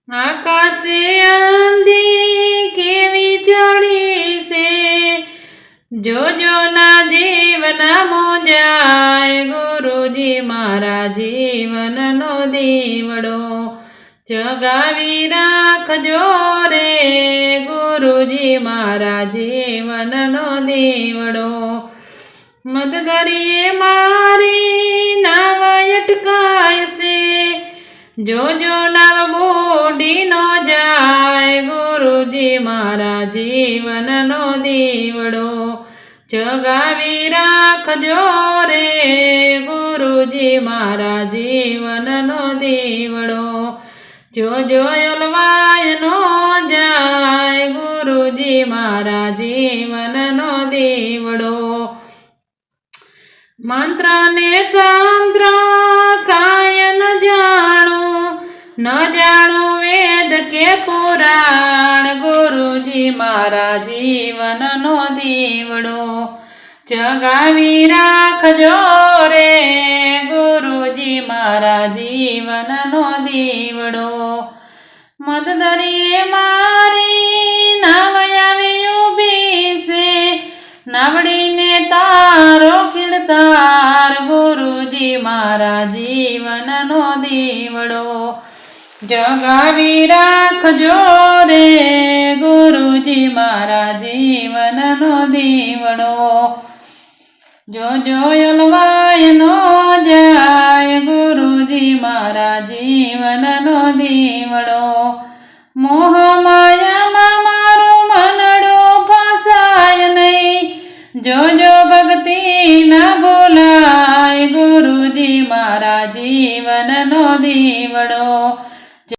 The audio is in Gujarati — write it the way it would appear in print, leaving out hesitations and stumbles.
આકાશે આંધી કેવી ચડી છે, જોજો ના જીવના મોજાય, ગુરુજી મારા જીવનનો દીવડો જગાવી રાખજો રે, ગુરુજી મારા જીવનનો દીવડો. મતદરીએ મારી નાવ અટકાય છે, જોજો નાવ બુડી નો જાય, ગુરુજી મારા જીવનનો દીવડો જગાવી રાખજો રે, ગુરુજી મારા જીવનનો દીવડો. જોજો ઓલવાય નો જાય, ગુરુજી મારા જીવનનો દીવડો. મંત્ર ને તંત્ર કાય ન જાણું વેદ કે પુરાણ, ગુરુજી મારા જીવનનો દીવડો જગાવી રાખજો રે, ગુરુજી મારા જીવનનો દીવડો. મતદરીએ મારી નાવ આવી ઊભી છે, નાવડીને તારો કીર્તાર, ગુરુજી મારા જીવનનો દીવડો જગાવી રાખજો રે, ગુરુજી મારા જીવનનો દીવડો. જોજો ઓલવાય નો જાય, ગુરુજી મારા જીવનનો દીવડો. મોહ માયામાં મારું મનડું ફસાય નહીં, જોજો ભક્તિ ના ભૂલાય, ગુરુજી મારા જીવનનો દીવડો